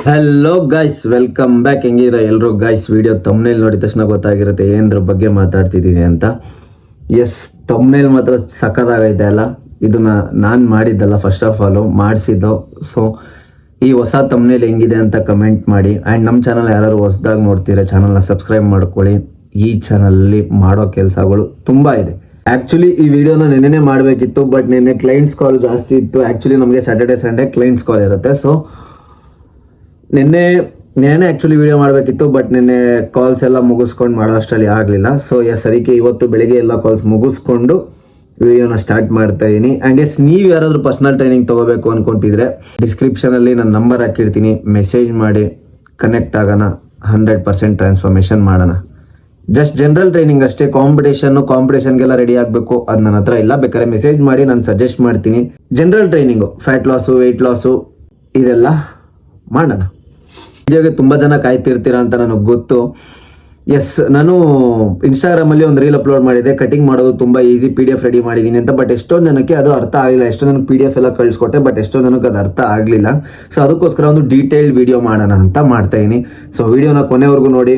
Hello guys, welcome back. ಹೆಂಗಿರ ಎಲ್ಲರೂ guys? Video thumbnail ನೋಡಿದ ತಕ್ಷಣ ಗೊತ್ತಾಗಿರುತ್ತೆ ಏನರ ಬಗ್ಗೆ ಮಾತಾಡ್ತಿದ್ದೀವಿ ಅಂತ. ಎಸ್, ತಮ್ನೇಲ್ ಮಾತ್ರ ಸಖತ್ತಾಗೈತೆ ಅಲ್ಲ. ಇದು ನಾನು ಮಾಡಿದ್ದಲ್ಲ, ಫಸ್ಟ್ ಆಫ್ ಆಲು ಮಾಡಿಸಿದ್ದು. ಸೊ ಈ ಹೊಸ ತಮ್ನೇಲ್ ಹೆಂಗಿದೆ ಅಂತ ಕಮೆಂಟ್ ಮಾಡಿ. ಆ್ಯಂಡ್ ನಮ್ಮ ಚಾನಲ್ ಯಾರು ಹೊಸದಾಗಿ ನೋಡ್ತೀರಾ, ಚಾನಲ್ನ ಸಬ್ಸ್ಕ್ರೈಬ್ ಮಾಡ್ಕೊಳ್ಳಿ. ಈ ಚಾನಲಲ್ಲಿ ಮಾಡೋ ಕೆಲಸಗಳು ತುಂಬ ಇದೆ. ಆ್ಯಕ್ಚುಲಿ ಈ ವಿಡಿಯೋನ ನೆನ್ನೆ ಮಾಡಬೇಕಿತ್ತು, ಬಟ್ ನೆನ್ನೆ ಕ್ಲೈಂಟ್ಸ್ ಕಾಲ್ ಜಾಸ್ತಿ ಇತ್ತು. ಆ್ಯಕ್ಚುಲಿ ನಮಗೆ ಸ್ಯಾಟರ್ಡೆ ಸಂಡೇ ಕ್ಲೈಂಟ್ಸ್ ಕಾಲ್ ಇರುತ್ತೆ. ಸೊ ನಿನ್ನೆ ಆ್ಯಕ್ಚುಲಿ ವಿಡಿಯೋ ಮಾಡಬೇಕಿತ್ತು, ಬಟ್ ನಿನ್ನೆ ಕಾಲ್ಸ್ ಎಲ್ಲ ಮುಗಿಸ್ಕೊಂಡು ಮಾಡೋ ಅಷ್ಟರಲ್ಲಿ ಆಗಲಿಲ್ಲ. ಸೊ ಎಸ್, ಅದಕ್ಕೆ ಇವತ್ತು ಬೆಳಿಗ್ಗೆ ಎಲ್ಲ ಕಾಲ್ಸ್ ಮುಗಿಸ್ಕೊಂಡು ವಿಡಿಯೋನ ಸ್ಟಾರ್ಟ್ ಮಾಡ್ತಾ ಇದ್ದೀನಿ. ಆ್ಯಂಡ್ ಎಸ್, ನೀವು ಯಾರಾದರೂ ಪರ್ಸನಲ್ ಟ್ರೈನಿಂಗ್ ತೊಗೋಬೇಕು ಅಂದ್ಕೊತಿದ್ರೆ ಡಿಸ್ಕ್ರಿಪ್ಷನಲ್ಲಿ ನನ್ನ ನಂಬರ್ ಹಾಕಿರ್ತೀನಿ, ಮೆಸೇಜ್ ಮಾಡಿ ಕನೆಕ್ಟ್ ಆಗೋಣ. 100% ಟ್ರಾನ್ಸ್ಫಾರ್ಮೇಷನ್ ಮಾಡೋಣ. ಜಸ್ಟ್ ಜನರಲ್ ಟ್ರೈನಿಂಗ್ ಅಷ್ಟೇ. ಕಾಂಪಿಟೇಷನ್ಗೆಲ್ಲ ರೆಡಿ ಆಗಬೇಕು, ಅದು ನನ್ನ ಹತ್ರ ಇಲ್ಲ. ಬೇಕಾದ್ರೆ ಮೆಸೇಜ್ ಮಾಡಿ, ನಾನು ಸಜೆಸ್ಟ್ ಮಾಡ್ತೀನಿ. General training, fat loss, weight loss, ಇದೆಲ್ಲ ಮಾಡೋಣ. ವಿಡಿಯೋಗೆ ತುಂಬ ಜನ ಕಾಯ್ತಿರ್ತೀರ ಅಂತ ನನಗೆ ಗೊತ್ತು. ಎಸ್, ನಾನು ಇನ್ಸ್ಟಾಗ್ರಾಮಲ್ಲಿ ಒಂದು ರೀಲ್ ಅಪ್ಲೋಡ್ ಮಾಡಿದೆ, ಕಟಿಂಗ್ ಮಾಡೋದು ತುಂಬ ಈಸಿ, PDF ರೆಡಿ ಮಾಡಿದ್ದೀನಿ ಅಂತ. ಬಟ್ ಎಷ್ಟೊಂದು ಜನಕ್ಕೆ ಅದು ಅರ್ಥ ಆಗಲಿಲ್ಲ. ಎಷ್ಟೊಂದು ನನಗೆ PDF ಎಲ್ಲ ಕಳಿಸ್ಕೊಟ್ಟೆ, ಬಟ್ ಎಷ್ಟೊಂದು ಜನಕ್ಕೆ ಅದು ಅರ್ಥ ಆಗಲಿಲ್ಲ. ಸೊ ಅದಕ್ಕೋಸ್ಕರ ಒಂದು ಡೀಟೇಲ್ಡ್ ವಿಡಿಯೋ ಮಾಡೋಣ ಅಂತ ಮಾಡ್ತಾಯಿದ್ದೀನಿ. ಸೊ ವಿಡಿಯೋನ ಕೊನೆವರೆಗೂ ನೋಡಿ,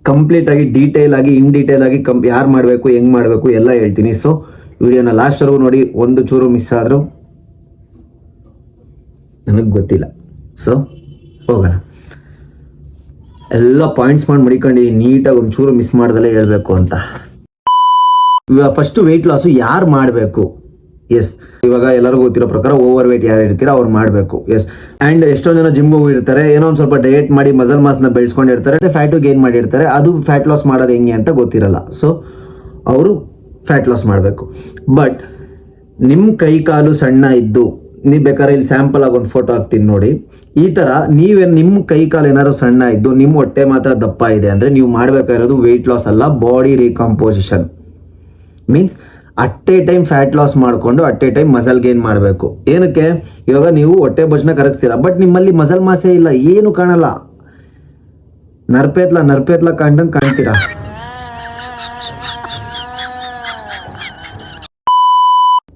ಕಂಪ್ಲೀಟಾಗಿ ಡೀಟೇಲ್ ಆಗಿ ಇನ್ ಡೀಟೇಲ್ ಆಗಿ ಯಾರು ಮಾಡಬೇಕು, ಹೆಂಗೆ ಮಾಡಬೇಕು ಎಲ್ಲ ಹೇಳ್ತೀನಿ. ಸೊ ವಿಡಿಯೋನ ಲಾಸ್ಟ್ವರೆಗೂ ನೋಡಿ. ಒಂದು ಚೂರು ಮಿಸ್ ಆದರೂ ನನಗೆ ಗೊತ್ತಿಲ್ಲ. ಸೊ ಹೋಗೋಣ. ಎಲ್ಲ ಪಾಯಿಂಟ್ಸ್ ಮಾಡಿ ಮಡಿಕೊಂಡು ನೀಟಾಗಿ ಒಂಚೂರು ಮಿಸ್ ಮಾಡ್ದಲ್ಲೇ ಹೇಳಬೇಕು ಅಂತ. ಫಸ್ಟು ವೆಯ್ಟ್ ಲಾಸು ಯಾರು ಮಾಡಬೇಕು? ಎಸ್, ಇವಾಗ ಎಲ್ಲರಿಗೂ ಗೊತ್ತಿರೋ ಪ್ರಕಾರ ಓವರ್ ವೆಯ್ಟ್ ಯಾರು ಇರ್ತೀರೋ ಅವ್ರು ಮಾಡಬೇಕು. ಎಸ್, ಆ್ಯಂಡ್ ಎಷ್ಟೊಂದು ಜನ ಜಿಮ್ಗೆ ಹೋಗಿರ್ತಾರೆ, ಏನೋ ಒಂದು ಸ್ವಲ್ಪ ಡಯಟ್ ಮಾಡಿ ಮಸಲ್ ಮಾಸ್ನ ಬೆಳೆಸ್ಕೊಂಡಿರ್ತಾರೆ, ಫ್ಯಾಟು ಗೇನ್ ಮಾಡಿರ್ತಾರೆ. ಅದು ಫ್ಯಾಟ್ ಲಾಸ್ ಮಾಡೋದು ಹೆಂಗೆ ಅಂತ ಗೊತ್ತಿರಲ್ಲ. ಸೊ ಅವರು ಫ್ಯಾಟ್ ಲಾಸ್ ಮಾಡಬೇಕು. ಬಟ್ ನಿಮ್ಮ ಕೈ ಕಾಲು ಸಣ್ಣ ಇದ್ದು, ನೀವು ಬೇಕಾದ್ರೆ ಇಲ್ಲಿ ಸ್ಯಾಂಪಲ್ ಆಗಿ ಒಂದು ಫೋಟೋ ಹಾಕ್ತೀನಿ ನೋಡಿ. ಈ ಥರ ನಿಮ್ಮ ಕೈ ಕಾಲು ಏನಾದ್ರು ಸಣ್ಣ ಇದ್ದು ನಿಮ್ಮ ಹೊಟ್ಟೆ ಮಾತ್ರ ದಪ್ಪ ಇದೆ ಅಂದರೆ ನೀವು ಮಾಡಬೇಕಾಗಿರೋದು ವೆಯ್ಟ್ ಲಾಸ್ ಅಲ್ಲ, body recomposition. Means at a time fat loss ಮಾಡಿಕೊಂಡು at a time muscle gain ಮಾಡಬೇಕು. ಏನಕ್ಕೆ? ಇವಾಗ ನೀವು ಹೊಟ್ಟೆ ಭೋಜನ ಕರಗಿಸ್ತೀರಾ, ಬಟ್ ನಿಮ್ಮಲ್ಲಿ ಮಸಲ್ ಮಾಸೇ ಇಲ್ಲ, ಏನು ಕಾಣಲ್ಲ. ನರ್ಪೇತ್ಲ ಕಾಣ್ದಂಗೆ ಕಾಣ್ತೀರಾ.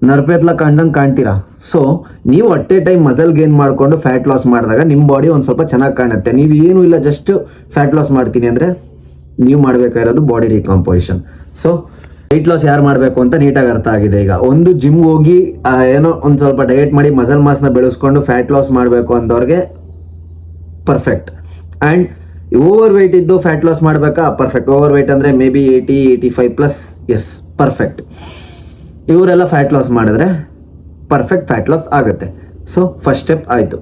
ನರ್ಪೇತ್ಲ ಕಾಣ್ತೀರಾ. ಸೊ ನೀವು at a time muscle gain ಮಾಡಿಕೊಂಡು ಫ್ಯಾಟ್ ಲಾಸ್ ಮಾಡಿದಾಗ ನಿಮ್ಮ ಬಾಡಿ ಒಂದು ಸ್ವಲ್ಪ ಚೆನ್ನಾಗಿ ಕಾಣುತ್ತೆ. ನೀವು ಏನೂ ಇಲ್ಲ, ಜಸ್ಟ್ ಫ್ಯಾಟ್ ಲಾಸ್ ಮಾಡ್ತೀನಿ ಅಂದರೆ ನೀವು ಮಾಡಬೇಕಾಗಿರೋದು ಬಾಡಿ ರೀಕಂಪೋಸಿಷನ್. ಸೊ ವೆಯ್ಟ್ ಲಾಸ್ ಯಾರು ಮಾಡಬೇಕು ಅಂತ ನೀಟಾಗಿ ಅರ್ಥ ಆಗಿದೆ. ಈಗ ಒಂದು ಜಿಮ್ ಹೋಗಿ ಏನೋ ಒಂದು ಸ್ವಲ್ಪ ಡಯಟ್ ಮಾಡಿ ಮಸಲ್ ಮಾಸ್ನ ಬೆಳೆಸ್ಕೊಂಡು ಫ್ಯಾಟ್ ಲಾಸ್ ಮಾಡಬೇಕು ಅಂದವ್ರಿಗೆ ಪರ್ಫೆಕ್ಟ್. ಆ್ಯಂಡ್ ಓವರ್ ವೆಯ್ಟ್ ಇದ್ದು ಫ್ಯಾಟ್ ಲಾಸ್ ಮಾಡಬೇಕಾ? ಪರ್ಫೆಕ್ಟ್. ಓವರ್ ವೆಯ್ಟ್ ಅಂದರೆ ಮೇ ಬಿ 80-85+. Yes, perfect. ಇವರೆಲ್ಲ ಫ್ಯಾಟ್ ಲಾಸ್ ಮಾಡಿದ್ರೆ ಪರ್ಫೆಕ್ಟ್ ಫ್ಯಾಟ್ ಲಾಸ್ ಆಗುತ್ತೆ. ಸೊ ಫಸ್ಟ್ ಸ್ಟೆಪ್ ಆಯಿತು.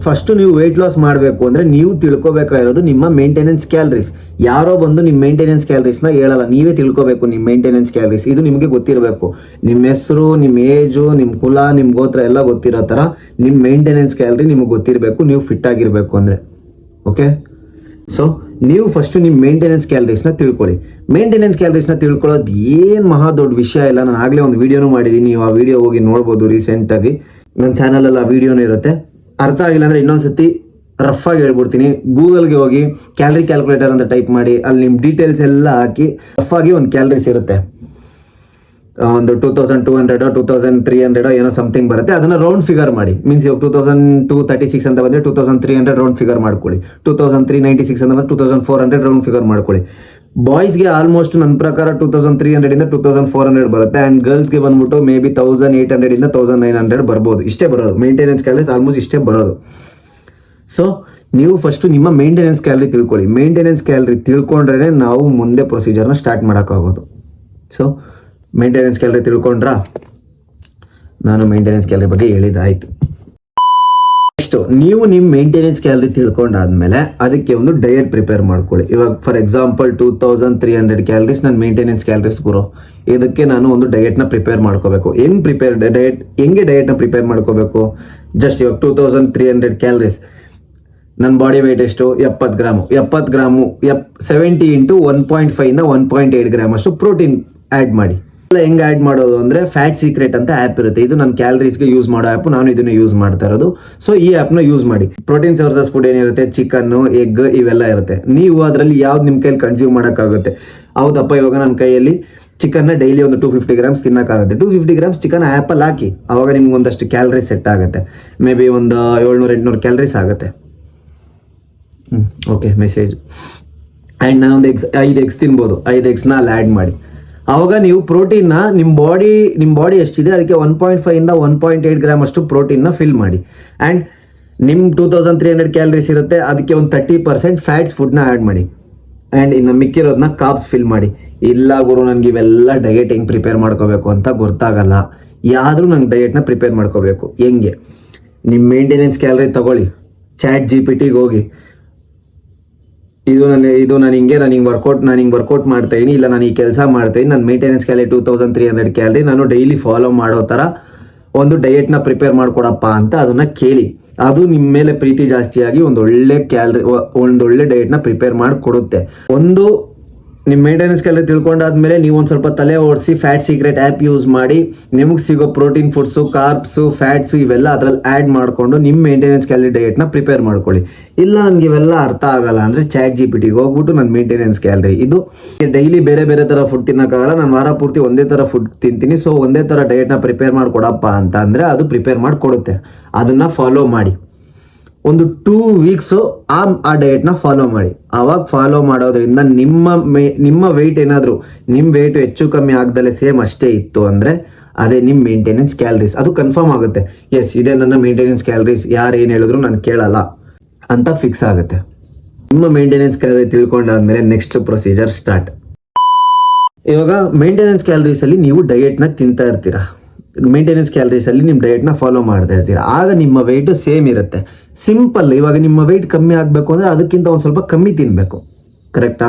ಫಸ್ಟು ನೀವು ವೆಯ್ಟ್ ಲಾಸ್ ಮಾಡಬೇಕು ಅಂದರೆ ನೀವು ತಿಳ್ಕೊಬೇಕಾಗಿರೋದು ನಿಮ್ಮ ಮೇಂಟೆನೆನ್ಸ್ ಕ್ಯಾಲರೀಸ್. ಯಾರೋ ಬಂದು ನಿಮ್ಮ ಮೇಂಟೆನೆನ್ಸ್ ಕ್ಯಾಲರೀಸ್ನ ಹೇಳಲ್ಲ, ನೀವೇ ತಿಳ್ಕೊಬೇಕು ನಿಮ್ಮ ಮೇಂಟೆನೆನ್ಸ್ ಕ್ಯಾಲರೀಸ್. ಇದು ನಿಮಗೆ ಗೊತ್ತಿರಬೇಕು. ನಿಮ್ಮ ಹೆಸರು, ನಿಮ್ಮ ಏಜು, ನಿಮ್ಮ ಕುಲ, ನಿಮ್ಮ ಗೋತ್ರ ಎಲ್ಲ ಗೊತ್ತಿರೋ ಥರ ನಿಮ್ಮ ಮೇಂಟೆನೆನ್ಸ್ ಕ್ಯಾಲರಿ ನಿಮಗೆ ಗೊತ್ತಿರಬೇಕು, ನೀವು ಫಿಟ್ ಆಗಿರಬೇಕು ಅಂದರೆ. ಓಕೆ, ಸೊ ನೀವು ಫಸ್ಟು ನಿಮ್ಮ ಮೇಂಟೆನೆನ್ಸ್ ಕ್ಯಾಲರೀಸ್ನ ತಿಳ್ಕೊಳ್ಳಿ. ಮೇಂಟೆನೆನ್ಸ್ ಕ್ಯಾಲರೀಸ್ನ ತಿಳ್ಕೊಳ್ಳೋದು ಏನು ಮಹಾ ದೊಡ್ಡ ವಿಷಯ ಇಲ್ಲ. ನಾನು ಆಗಲೇ ಒಂದು ವೀಡಿಯೋನೂ ಮಾಡಿದ್ದೀನಿ, ನೀವು ಆ ವಿಡಿಯೋ ಹೋಗಿ ನೋಡ್ಬೋದು. ರೀಸೆಂಟಾಗಿ ನನ್ನ ಚಾನಲಲ್ಲಿ ಆ ವಿಡಿಯೋನೂ ಇರುತ್ತೆ. ಅರ್ಥ ಆಗಿಲ್ಲ ಅಂದರೆ ಇನ್ನೊಂದ್ಸತಿ ರಫ್ ಆಗಿ ಹೇಳ್ಬಿಡ್ತೀನಿ. ಗೂಗಲ್ಗೆ ಹೋಗಿ ಕ್ಯಾಲರಿ ಕ್ಯಾಲ್ಕುಲೇಟರ್ ಅಂತ ಟೈಪ್ ಮಾಡಿ, ಅಲ್ಲಿ ನಿಮ್ಮ ಡೀಟೇಲ್ಸ್ ಎಲ್ಲ ಹಾಕಿ ರಫ್ ಆಗಿ ಒಂದು ಕ್ಯಾಲರೀಸ್ ಇರುತ್ತೆ. ಒಂದು 2200 2300 ಏನೋ ಸಮಥಿಂಗ್ ಬರುತ್ತೆ. ಅದನ್ನು ರೌಂಡ್ ಫಿಗರ್ ಮಾಡಿ. ಮೀನ್ಸ್ ಇವಾಗ 2236 ಅಂತ ಬಂದರೆ 2300 ರೌಂಡ್ ಫಿಗರ್ ಮಾಡ್ಕೊಳ್ಳಿ. 2396 ಅಂತ ಬಂದರೆ 2400 ರೌಂಡ್ ಫಿಗರ್ ಮಾಡ್ಕೊಳ್ಳಿ. ಬಾಯ್ಸ್ಗೆ ಆಲ್ಮೋಸ್ಟ್ ನನ್ನ ಪ್ರಕಾರ 2300 2400 ಬರುತ್ತೆ. ಆ್ಯಂಡ್ ಗರ್ಲ್ಸ್ಗೆ ಬಂದ್ಬಿಟ್ಟು ಮೇ ಬಿ 1800 1900 ಬರ್ಬೋದು. ಇಷ್ಟೇ ಬರೋದು. ಮೇಂಟೆನೆನ್ಸ್ ಕ್ಯಾಲರೀಸ್ ಆಲ್ಮೋಸ್ಟ್ ಇಷ್ಟೇ ಬರೋದು. ಸೊ ನೀವು ಫಸ್ಟು ನಿಮ್ಮ ಮೇಂಟೆನೆನ್ಸ್ ಕ್ಯಾಲರಿ ತಿಳ್ಕೊಳ್ಳಿ. ಮೇಂಟೆನೆನ್ಸ್ ಕ್ಯಾಲರಿ ತಿಳ್ಕೊಂಡ್ರೆ ನಾವು ಮುಂದೆ ಪ್ರೊಸೀಜರ್ನ ಸ್ಟಾರ್ಟ್ ಮಾಡೋಕ್ಕಾಗೋದು. ಸೊ ಮೇಂಟೆನೆನ್ಸ್ ಕ್ಯಾಲರಿ ತಿಳ್ಕೊಂಡ್ರಾ? ನಾನು ಮೇಂಟೆನೆನ್ಸ್ ಕ್ಯಾಲರಿ ಬಗ್ಗೆ ಹೇಳಿದ್ದಾಯಿತು. ನೆಕ್ಸ್ಟು ನೀವು ನಿಮ್ಮ ಮೇಂಟೆನೆನ್ಸ್ ಕ್ಯಾಲರಿ ತಿಳ್ಕೊಂಡಾದ್ಮೇಲೆ ಅದಕ್ಕೆ ಒಂದು ಡಯಟ್ ಪ್ರಿಪೇರ್ ಮಾಡ್ಕೊಳ್ಳಿ. ಇವಾಗ ಫಾರ್ ಎಕ್ಸಾಂಪಲ್ 2300 ಕ್ಯಾಲರೀಸ್ ನನ್ನ ಮೇಂಟೆನೆನ್ಸ್ ಕ್ಯಾಲರೀಸ್ ಗುರು. ಇದಕ್ಕೆ ನಾನು ಒಂದು ಡಯಟ್ನ ಪ್ರಿಪೇರ್ ಮಾಡ್ಕೋಬೇಕು. ಹೆಂಗೆ ಡಯಟ್ನ ಪ್ರಿಪೇರ್ ಮಾಡ್ಕೋಬೇಕು? ಜಸ್ಟ್ ಇವಾಗ 2300 ಕ್ಯಾಲರೀಸ್, ನನ್ನ ಬಾಡಿ ವೆಯ್ಟ್ ಎಷ್ಟು? 70 ಗ್ರಾಮು. 70 ಇಂಟು 1.5 1.8 ಗ್ರಾಮ್ ಅಷ್ಟು ಪ್ರೋಟೀನ್ ಆ್ಯಡ್ ಮಾಡಿ. ಹೆಂಗೆ ಆ್ಯಡ್ ಮಾಡೋದು ಅಂದರೆ ಫ್ಯಾಟ್ ಸೀಕ್ರೆಟ್ ಅಂತ ಆ್ಯಪ್ ಇರುತ್ತೆ. ಇದು ನನ್ನ ಕ್ಯಾಲರೀಸ್ಗೆ ಯೂಸ್ ಮಾಡೋ ಆ್ಯಪ್. ನಾನು ಇದನ್ನು ಯೂಸ್ ಮಾಡ್ತಾ ಇರೋದು. ಸೊ ಈ ಆ್ಯಪ್ನ ಯೂಸ್ ಮಾಡಿ. ಪ್ರೋಟೀನ್ ಸೋರ್ಸಸ್ ಫುಡ್ ಏನಿರುತ್ತೆ, ಚಿಕನ್ನು, ಎಗ್ ಇವೆಲ್ಲ ಇರುತ್ತೆ. ನೀವು ಅದರಲ್ಲಿ ಯಾವ್ದು ನಿಮ್ಮ ಕೈಯಲ್ಲಿ ಕನ್ಸ್ಯೂಮ್ ಮಾಡೋಕ್ಕಾಗುತ್ತೆ. ಹೌದಪ್ಪ, ಇವಾಗ ನನ್ನ ಕೈಯಲ್ಲಿ ಚಿಕನ್ನ ಡೈಲಿ ಒಂದು 250 ಗ್ರಾಮ್ಸ್ ತಿನ್ನೋಕ್ಕಾಗುತ್ತೆ. 250 ಗ್ರಾಮ್ಸ್ ಚಿಕನ್ ಆ್ಯಪಲ್ ಹಾಕಿ, ಆವಾಗ ನಿಮ್ಗೆ ಒಂದಷ್ಟು ಕ್ಯಾಲರಿ ಸೆಟ್ ಆಗುತ್ತೆ. ಮೇ ಬಿ ಒಂದು 700-800 ಕ್ಯಾಲರೀಸ್ ಆಗುತ್ತೆ. Okay, message. ಆ್ಯಂಡ್ ನಾನೊಂದು 5 ಎಗ್ಸ್ ತಿನ್ಬೋದು. 5 ಎಗ್ಸ್ನ ಅಲ್ಲಿ ಆ್ಯಡ್ ಮಾಡಿ. ಆವಾಗ ನೀವು ಪ್ರೋಟೀನ್ನ ನಿಮ್ಮ ಬಾಡಿ ಎಷ್ಟಿದೆ ಅದಕ್ಕೆ 1.5 ಇಂದ 1.8 ಗ್ರಾಮ್ ಅಷ್ಟು ಪ್ರೋಟೀನ್ನ ಫಿಲ್ ಮಾಡಿ. ಆ್ಯಂಡ್ ನಿಮ್ಮ 2300 ಕ್ಯಾಲರೀಸ್ ಇರುತ್ತೆ, ಅದಕ್ಕೆ ಒಂದು 30% ಫ್ಯಾಟ್ಸ್ ಫುಡ್ನ ಆ್ಯಡ್ ಮಾಡಿ. ಆ್ಯಂಡ್ ಇನ್ನು ಮಿಕ್ಕಿರೋದನ್ನ ಕಾರ್ಬ್ಸ್ ಫಿಲ್ ಮಾಡಿ. ಇಲ್ಲ ಗುರು, ನನಗೆ ಇವೆಲ್ಲ ಡಯಟ್ ಹೆಂಗೆ ಪ್ರಿಪೇರ್ ಮಾಡ್ಕೋಬೇಕು ಅಂತ ಗೊತ್ತಾಗಲ್ಲ. ಯಾದರೂ ನಂಗೆ ಡಯಟ್ನ ಪ್ರಿಪೇರ್ ಮಾಡ್ಕೋಬೇಕು. ಹೆಂಗೆ? ನಿಮ್ಮ ಮೇಂಟೆನೆನ್ಸ್ ಕ್ಯಾಲರಿ ತಗೊಳ್ಳಿ, ಚಾಟ್ GPT ಹೋಗಿ, ನಾನು ಹಿಂಗೆ ವರ್ಕೌಟ್ ಮಾಡ್ತಾಯಿದ್ದೀನಿ, ಇಲ್ಲ ನಾನು ಈ ಕೆಲಸ ಮಾಡ್ತಾಯಿದ್ದೀನಿ, ನನ್ನ ಮೇಂಟೆನೆನ್ಸ್ ಕ್ಯಾಲರಿ 2300 ಕ್ಯಾಲರಿ, ನಾನು ಡೈಲಿ ಫಾಲೋ ಮಾಡೋ ಥರ ಒಂದು ಡಯಟ್ನ ಪ್ರಿಪೇರ್ ಮಾಡ್ಕೊಡಪ್ಪ ಅಂತ ಅದನ್ನು ಕೇಳಿ. ಅದು ನಿಮ್ಮ ಮೇಲೆ ಪ್ರೀತಿ ಜಾಸ್ತಿಯಾಗಿ ಒಂದೊಳ್ಳೆ ಡಯಟ್ನ ಪ್ರಿಪೇರ್ ಮಾಡಿಕೊಡುತ್ತೆ. ನಿಮ್ಮ ಮೇಂಟೆನೆನ್ಸ್ ಕ್ಯಾಲರಿ ತಿಳ್ಕೊಂಡಾದ್ಮೇಲೆ ನೀವು ಒಂದು ಸ್ವಲ್ಪ ತಲೆ ಓಡಿಸಿ ಫ್ಯಾಟ್ ಸೀಕ್ರೆಟ್ ಆ್ಯಪ್ ಯೂಸ್ ಮಾಡಿ ನಿಮಗೆ ಸಿಗೋ ಪ್ರೋಟೀನ್ ಫುಡ್ಸು, ಕಾರ್ಬ್ಸು, ಫ್ಯಾಟ್ಸು ಇವೆಲ್ಲ ಅದರಲ್ಲಿ ಆ್ಯಡ್ ಮಾಡಿಕೊಂಡು ನಿಮ್ಮ ಮೇಂಟೆನೆನ್ಸ್ ಕ್ಯಾಲರಿ ಡಯಟ್ನ ಪ್ರಿಪೇರ್ ಮಾಡ್ಕೊಳ್ಳಿ. ಇಲ್ಲ ನನಗೆ ಇವೆಲ್ಲ ಅರ್ಥ ಆಗಲ್ಲ ಅಂದರೆ ಚಾಟ್ GPTಗೆ ಹೋಗ್ಬಿಟ್ಟು ನನ್ನ ಮೇಂಟೆನೆನ್ಸ್ ಕ್ಯಾಲರಿ ಇದು ಡೈಲಿ ಬೇರೆ ಬೇರೆ ಥರ ಫುಡ್ ತಿನ್ನೋಕ್ಕಾಗಲ್ಲ, ನಾನು ವಾರ ಪೂರ್ತಿ ಒಂದೇ ಥರ ಫುಡ್ ತಿಂತೀನಿ, ಸೊ ಒಂದೇ ಥರ ಡಯಟ್ನ ಪ್ರಿಪೇರ್ ಮಾಡಿಕೊಡಪ್ಪ ಅಂತ ಅಂದರೆ ಅದು ಪ್ರಿಪೇರ್ ಮಾಡಿಕೊಡುತ್ತೆ. ಅದನ್ನು ಫಾಲೋ ಮಾಡಿ. ಒಂದು 2 ವೀಕ್ಸು ಆ ಡಯಟ್ನ ಫಾಲೋ ಮಾಡಿ. ಆವಾಗ ಫಾಲೋ ಮಾಡೋದ್ರಿಂದ ನಿಮ್ಮ ವೆಯ್ಟ್ ಏನಾದರೂ ನಿಮ್ಮ ವೆಯ್ಟ್ ಹೆಚ್ಚು ಕಮ್ಮಿ ಆಗ್ದಲೇ ಸೇಮ್ ಅಷ್ಟೇ ಇತ್ತು ಅಂದರೆ ಅದೇ ನಿಮ್ಮ ಮೇಂಟೆನೆನ್ಸ್ ಕ್ಯಾಲರೀಸ್. ಅದು ಕನ್ಫರ್ಮ್ ಆಗುತ್ತೆ. ಎಸ್, ಇದೇ ನನ್ನ ಮೇಂಟೆನೆನ್ಸ್ ಕ್ಯಾಲರೀಸ್, ಯಾರು ಏನು ಹೇಳಿದ್ರು ನಾನು ಕೇಳಲ್ಲ ಅಂತ ಫಿಕ್ಸ್ ಆಗುತ್ತೆ. ನಿಮ್ಮ ಮೇಂಟೆನೆನ್ಸ್ ಕ್ಯಾಲರಿ ತಿಳ್ಕೊಂಡಾದ್ಮೇಲೆ ನೆಕ್ಸ್ಟ್ ಪ್ರೊಸೀಜರ್ ಸ್ಟಾರ್ಟ್. ಇವಾಗ ಮೇಂಟೆನೆನ್ಸ್ ಕ್ಯಾಲರೀಸಲ್ಲಿ ನೀವು ಡಯಟ್ನ ತಿಂತಾ ಇರ್ತೀರಾ, ಮೇಂಟೆನೆನ್ಸ್ ಕ್ಯಾಲರೀಸಲ್ಲಿ ನಿಮ್ಮ ಡಯಟ್ನ ಫಾಲೋ ಮಾಡ್ತಾ ಇರ್ತೀರ. ಆಗ ನಿಮ್ಮ ವೆಯ್ಟು ಸೇಮ್ ಇರುತ್ತೆ. ಸಿಂಪಲ್. ಇವಾಗ ನಿಮ್ಮ ವೆಯ್ಟ್ ಕಮ್ಮಿ ಆಗಬೇಕು ಅಂದರೆ ಅದಕ್ಕಿಂತ ಒಂದು ಸ್ವಲ್ಪ ಕಮ್ಮಿ ತಿನ್ನಬೇಕು. ಕರೆಕ್ಟಾ?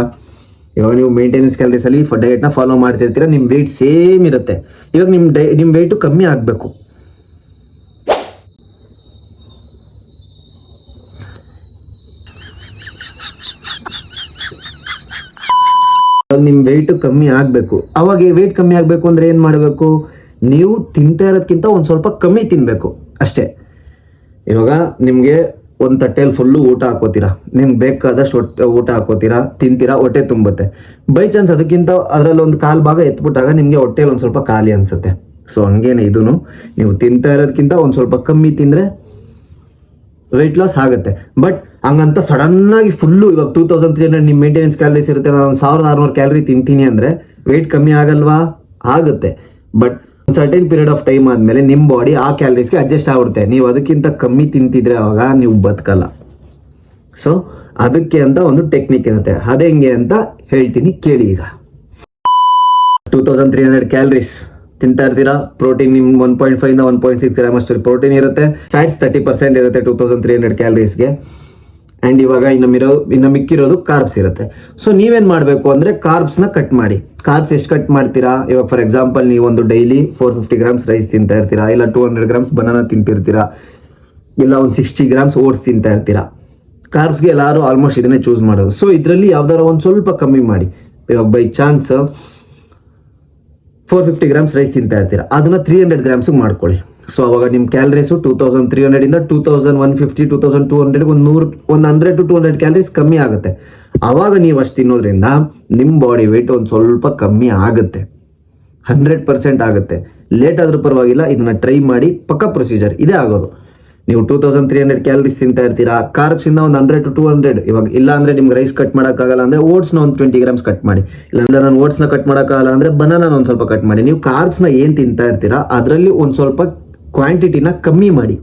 ಇವಾಗ ನೀವು ಮೇಂಟೆನೆನ್ಸ್ ಕ್ಯಾಲರೀಸಲ್ಲಿ ಡಯಟ್ನ ಫಾಲೋ ಮಾಡ್ತಿರ್ತೀರ, ನಿಮ್ಮ ವೆಯ್ಟ್ ಸೇಮ್ ಇರುತ್ತೆ. ಇವಾಗ ನಿಮ್ಮ ವೆಯ್ಟು ಕಮ್ಮಿ ಆಗಬೇಕು. ನಿಮ್ಮ ವೆಯ್ಟು ಕಮ್ಮಿ ಆಗಬೇಕು. ಅವಾಗ ವೆಯ್ಟ್ ಕಮ್ಮಿ ಆಗಬೇಕು ಅಂದರೆ ಏನು ಮಾಡಬೇಕು? ನೀವು ತಿಂತಾ ಇರೋದಕ್ಕಿಂತ ಒಂದು ಸ್ವಲ್ಪ ಕಮ್ಮಿ ತಿನ್ನಬೇಕು ಅಷ್ಟೇ. ಇವಾಗ ನಿಮಗೆ ಒಂದು ತಟ್ಟೆಯಲ್ಲಿ ಫುಲ್ಲು ಊಟ ಹಾಕೋತೀರಾ, ನಿಮ್ಗೆ ಬೇಕಾದಷ್ಟು ಊಟ ಹಾಕೋತೀರಾ, ತಿಂತೀರಾ, ಹೊಟ್ಟೆ ತುಂಬುತ್ತೆ. ಬೈ ಚಾನ್ಸ್ ಅದಕ್ಕಿಂತ ಅದರಲ್ಲಿ ಒಂದು ಕಾಲು ಭಾಗ ಎತ್ಬಿಟ್ಟಾಗ ನಿಮಗೆ ಹೊಟ್ಟೆಯಲ್ಲಿ ಒಂದು ಸ್ವಲ್ಪ ಖಾಲಿ ಅನಿಸುತ್ತೆ. ಸೊ ಹಂಗೇನೆ ಇದೂ ನೀವು ತಿಂತಾ ಇರೋದಕ್ಕಿಂತ ಒಂದು ಸ್ವಲ್ಪ ಕಮ್ಮಿ ತಿಂದರೆ ವೆಯ್ಟ್ ಲಾಸ್ ಆಗುತ್ತೆ. ಬಟ್ ಹಂಗಂತ ಸಡನ್ನಾಗಿ ಫುಲ್ಲು ಇವಾಗ 2300 ನಿಮ್ಮ ಮೇಂಟೆನೆನ್ಸ್ ಕ್ಯಾಲರೀಸ್ ಇರುತ್ತೆ, ನಾನು 1600 ಕ್ಯಾಲರಿ ತಿಂತೀನಿ ಅಂದರೆ ವೆಯ್ಟ್ ಕಮ್ಮಿ ಆಗಲ್ವಾ? ಆಗುತ್ತೆ. But certain period of time ಆದಮೇಲೆ ನಿಮ್ಮ ಬಾಡಿ ಆ ಕ್ಯಾಲರೀಸ್ಗೆ ಅಡ್ಜಸ್ಟ್ ಆಗ್ಬಿಡುತ್ತೆ. ನೀವು ಅದಕ್ಕಿಂತ ಕಮ್ಮಿ ತಿಂತಿದ್ರೆ ಅವಾಗ ನೀವು ಬದುಕಲ್ಲ. ಸೊ ಅದಕ್ಕೆ ಅಂತ ಒಂದು ಟೆಕ್ನಿಕ್ ಇರುತ್ತೆ. ಅದು ಹೆಂಗೆ ಅಂತ ಹೇಳ್ತೀನಿ ಕೇಳಿ. ಈಗ 2300 ಕ್ಯಾಲರೀಸ್ ತಿಂತಾ ಇರ್ತೀರಾ. ಪ್ರೋಟೀನ್ ನಿಮ್ಮ 1.5 ಇಂದ 1.6 ಗ್ರಾಮ್ ಅಷ್ಟು ಪ್ರೋಟೀನ್ ಇರುತ್ತೆ. ಫ್ಯಾಟ್ಸ್ 30% ಇರುತ್ತೆ 2300 ಕ್ಯಾಲರೀಸ್ಗೆ. ಆ್ಯಂಡ್ ಇವಾಗ ಇನ್ನು ಮಿಕ್ಕಿರೋದು ಕಾರ್ಬ್ಸ್ ಇರುತ್ತೆ. ಸೊ ನೀವೇನು ಮಾಡಬೇಕು ಅಂದರೆ ಕಾರ್ಬ್ಸ್ನ ಕಟ್ ಮಾಡಿ. ಕಾರ್ಬ್ಸ್ ಎಷ್ಟು ಕಟ್ ಮಾಡ್ತೀರಾ? ಇವಾಗ ಫಾರ್ ಎಕ್ಸಾಂಪಲ್ ನೀವು ಒಂದು ಡೈಲಿ 450 ಗ್ರಾಮ್ಸ್ ರೈಸ್ ತಿಂತಾ ಇರ್ತೀರಾ, ಇಲ್ಲ 200 ಗ್ರಾಮ್ಸ್ ಬನಾನಾ ತಿಂತಿರ್ತೀರಾ, ಇಲ್ಲ ಒಂದು 60 ಗ್ರಾಮ್ಸ್ ಓಟ್ಸ್ ತಿಂತಾ ಇರ್ತೀರಾ. ಕಾರ್ಬ್ಸ್ಗೆ ಎಲ್ಲರೂ ಆಲ್ಮೋಸ್ಟ್ ಇದನ್ನೇ ಚೂಸ್ ಮಾಡೋದು. ಸೊ ಇದರಲ್ಲಿ ಯಾವ್ದಾರು ಒಂದು ಸ್ವಲ್ಪ ಕಮ್ಮಿ ಮಾಡಿ. ಇವಾಗ ಬೈ ಚಾನ್ಸ್ 450 ಗ್ರಾಮ್ಸ್ ರೈಸ್ ತಿಂತಾ ಇರ್ತೀರಾ, ಅದನ್ನು 300 ಗ್ರಾಮ್ಸಿಗೆ ಮಾಡ್ಕೊಳ್ಳಿ. ಸೊ ಅವಾಗ ನಿಮ್ಮ ಕ್ಯಾಲರೀಸು 2300 ಇಂದ 2150, 2200 ಒಂದು 100 to 200 ಕ್ಯಾಲರೀಸ್ ಕಮ್ಮಿ ಆಗುತ್ತೆ. ಆವಾಗ ನೀವು ಅಷ್ಟು ತಿನ್ನೋದ್ರಿಂದ ನಿಮ್ಮ ಬಾಡಿ ವೆಯ್ಟ್ ಒಂದು ಸ್ವಲ್ಪ ಕಮ್ಮಿ ಆಗುತ್ತೆ. 100% ಆಗುತ್ತೆ. ಲೇಟ್ ಆದರೂ ಪರವಾಗಿಲ್ಲ, ಇದನ್ನು ಟ್ರೈ ಮಾಡಿ. ಪಕ್ಕ ಪ್ರೊಸೀಜರ್ ಇದೇ ಆಗೋದು. ನೀವು 2300 ಕ್ಯಾಲರೀಸ್ ತಿಂತಾ ಇರ್ತೀರಾ, ಕಾರ್ಬ್ಸಿಂದ ಒಂದು 100 to 200. ಇವಾಗ ಇಲ್ಲ ಅಂದರೆ ನಿಮ್ಗೆ ರೈಸ್ ಕಟ್ ಮಾಡೋಕ್ಕಾಗಲ್ಲ ಅಂದರೆ ಓಟ್ಸ್ನ ಒಂದು 20 ಗ್ರಾಮ್ಸ್ ಕಟ್ ಮಾಡಿ. ಇಲ್ಲ ನಾನು ಓಟ್ಸ್ನ ಕಟ್ ಮಾಡೋಕ್ಕಾಗಲ್ಲ ಅಂದರೆ ಬನಾನಾನ ಒಂದು ಸ್ವಲ್ಪ ಕಟ್ ಮಾಡಿ. ನೀವು ಕಾರ್ಬ್ಸ್ನ ಏನು ತಿಂತಾ ಇರ್ತೀರಾ ಅದರಲ್ಲಿ ಒಂದು ಸ್ವಲ್ಪ ಕ್ವಾಂಟಿಟಿನ ಕಮ್ಮಿ ಮಾಡಿ.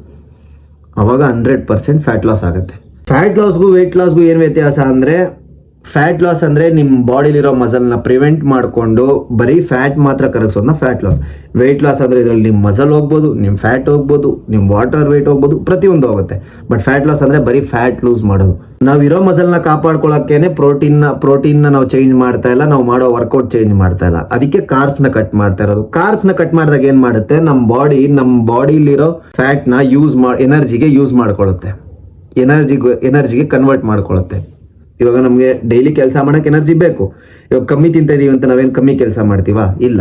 ಆವಾಗ 100% ಫ್ಯಾಟ್ ಲಾಸ್ ಆಗುತ್ತೆ. ಫ್ಯಾಟ್ ಲಾಸ್ಗೂ ವೆಯ್ಟ್ ಲಾಸ್ಗೂ ಏನು ವ್ಯತ್ಯಾಸ ಅಂದರೆ, ಫ್ಯಾಟ್ ಲಾಸ್ ಅಂದರೆ ನಿಮ್ಮ ಬಾಡಿಲಿರೋ ಮಸಲ್ನ ಪ್ರಿವೆಂಟ್ ಮಾಡಿಕೊಂಡು ಬರೀ ಫ್ಯಾಟ್ ಮಾತ್ರ ಕರಗಿಸೋದನ್ನ ಫ್ಯಾಟ್ ಲಾಸ್. ವೆಯ್ಟ್ ಲಾಸ್ ಅಂದರೆ ಇದರಲ್ಲಿ ನಿಮ್ಮ ಮಸಲ್ ಹೋಗ್ಬೋದು, ನಿಮ್ಮ ಫ್ಯಾಟ್ ಹೋಗ್ಬೋದು, ನಿಮ್ಮ ವಾಟರ್ ವೆಯ್ಟ್ ಹೋಗ್ಬೋದು, ಪ್ರತಿಯೊಂದು ಹೋಗುತ್ತೆ. ಬಟ್ ಫ್ಯಾಟ್ ಲಾಸ್ ಅಂದರೆ ಬರೀ ಫ್ಯಾಟ್ ಲೂಸ್ ಮಾಡೋದು. ನಾವು ಇರೋ ಮಸಲ್ನ ಕಾಪಾಡ್ಕೊಳ್ಳೋಕ್ಕೇನೆ ಪ್ರೋಟೀನ್ನ ನಾವು ಚೇಂಜ್ ಮಾಡ್ತಾ ಇಲ್ಲ, ನಾವು ಮಾಡೋ ವರ್ಕೌಟ್ ಚೇಂಜ್ ಮಾಡ್ತಾ ಇಲ್ಲ. ಅದಕ್ಕೆ ಕಾರ್ಬ್ಸ್ನ ಕಟ್ ಮಾಡ್ತಾ ಇರೋದು. ಕಾರ್ಬ್ಸ್ನ ಕಟ್ ಮಾಡಿದಾಗ ಏನು ಮಾಡುತ್ತೆ, ನಮ್ಮ ಬಾಡಿಲಿರೋ ಫ್ಯಾಟ್ನ ಎನರ್ಜಿಗೆ ಯೂಸ್ ಮಾಡ್ಕೊಳ್ಳುತ್ತೆ, ಎನರ್ಜಿಗೆ ಕನ್ವರ್ಟ್ ಮಾಡ್ಕೊಳ್ಳುತ್ತೆ. ಇವಾಗ ನಮಗೆ ಡೈಲಿ ಕೆಲಸ ಮಾಡೋಕ್ಕೆ ಎನರ್ಜಿ ಬೇಕು. ಇವಾಗ ಕಮ್ಮಿ ತಿಂತಾ ಇದೀವಿ ಅಂತ ನಾವೇನು ಕಮ್ಮಿ ಕೆಲಸ ಮಾಡ್ತೀವಾ? ಇಲ್ಲ,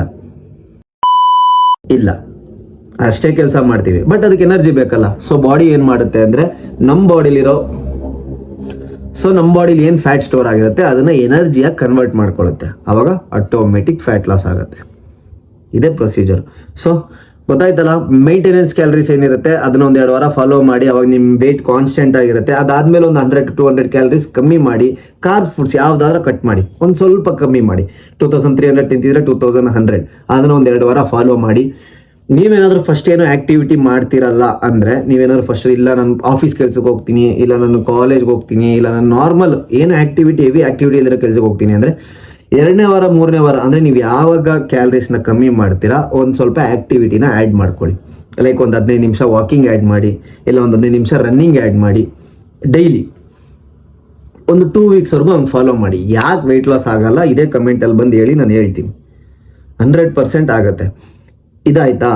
ಅಷ್ಟೇ ಕೆಲಸ ಮಾಡ್ತೀವಿ. ಬಟ್ ಅದಕ್ಕೆ ಎನರ್ಜಿ ಬೇಕಲ್ಲ. ಸೊ ಬಾಡಿ ಏನು ಮಾಡುತ್ತೆ ಅಂದರೆ ನಮ್ಮ ಬಾಡಿಲಿರೋ ಸೊ ನಮ್ಮ ಬಾಡಿಲಿ ಏನು ಫ್ಯಾಟ್ ಸ್ಟೋರ್ ಆಗಿರುತ್ತೆ ಅದನ್ನು ಎನರ್ಜಿಯಾಗಿ ಕನ್ವರ್ಟ್ ಮಾಡ್ಕೊಳ್ಳುತ್ತೆ, ಆವಾಗ ಆಟೋಮೆಟಿಕ್ ಫ್ಯಾಟ್ ಲಾಸ್ ಆಗುತ್ತೆ. ಇದೇ ಪ್ರೊಸೀಜರ್. ಸೊ ಗೊತ್ತಾಯ್ತಲ್ಲ, ಮೇಂಟೆನೆನ್ಸ್ ಕ್ಯಾಲರೀಸ್ ಏನಿರುತ್ತೆ ಅದನ್ನ ಒಂದು 2 ವಾರ ಫಾಲೋ ಮಾಡಿ, ಅವಾಗ ನಿಮ್ಮ ವೆಯ್ಟ್ ಕಾನ್ಸ್ಟೆಂಟ್ ಆಗಿರುತ್ತೆ. ಅದಾದಮೇಲೆ ಒಂದು 100 to 200 ಕ್ಯಾಲರೀಸ್ ಕಮ್ಮಿ ಮಾಡಿ, ಕಾರ್ಬ್ ಫುಡ್ಸ್ ಯಾವುದಾದ್ರೂ ಕಟ್ ಮಾಡಿ, ಒಂದು ಸ್ವಲ್ಪ ಕಮ್ಮಿ ಮಾಡಿ. 2300 ತಿಂತಿದ್ರೆ 2100 ಅದನ್ನು ಒಂದು 2 ವಾರ ಫಾಲೋ ಮಾಡಿ. ನೀವೇನಾದರೂ ಫಸ್ಟ್ ಏನೋ ಆ್ಯಕ್ಟಿವಿಟಿ ಮಾಡ್ತಿರಲ್ಲ ಅಂದರೆ, ನೀವೇನಾದ್ರು ಫಸ್ಟ್ ಇಲ್ಲ ನಾನು ಆಫೀಸ್ ಕೆಲ್ಸಕ್ಕೆ ಹೋಗ್ತೀನಿ, ಇಲ್ಲ ನಾನು ಕಾಲೇಜ್ಗೆ ಹೋಗ್ತೀನಿ, ಇಲ್ಲ ನಾನು ನಾರ್ಮಲ್ ಏನು ಆ್ಯಕ್ಟಿವಿಟಿ ಹೆವಿ ಆ್ಯಕ್ಟಿವಿಟಿ ಇಲ್ಲದ್ರೆ ಕೆಲ್ಸಕ್ಕೆ ಹೋಗ್ತೀನಿ ಅಂದರೆ 2ನೇ ವಾರ 3ನೇ ವಾರ ಅಂದರೆ ನೀವು ಯಾವಾಗ ಕ್ಯಾಲರೀಸ್ನ ಕಮ್ಮಿ ಮಾಡ್ತೀರಾ ಒಂದು ಸ್ವಲ್ಪ ಆ್ಯಕ್ಟಿವಿಟಿನ ಆ್ಯಡ್ ಮಾಡ್ಕೊಳ್ಳಿ. ಲೈಕ್ ಒಂದು 15 ನಿಮಿಷ ವಾಕಿಂಗ್ ಆ್ಯಡ್ ಮಾಡಿ, ಇಲ್ಲ ಒಂದು 15 ನಿಮಿಷ ರನ್ನಿಂಗ್ ಆ್ಯಡ್ ಮಾಡಿ. ಡೈಲಿ ಒಂದು 2 ವೀಕ್ಸ್ವರೆಗೂ ಹಂಗೆ ಫಾಲೋ ಮಾಡಿ. ಯಾಕೆ ವೆಯ್ಟ್ ಲಾಸ್ ಆಗಲ್ಲ ಇದೇ ಕಮೆಂಟಲ್ಲಿ ಬಂದು ಹೇಳಿ, ನಾನು ಹೇಳ್ತೀನಿ. 100% ಆಗುತ್ತೆ. ಇದಾಯ್ತಾ?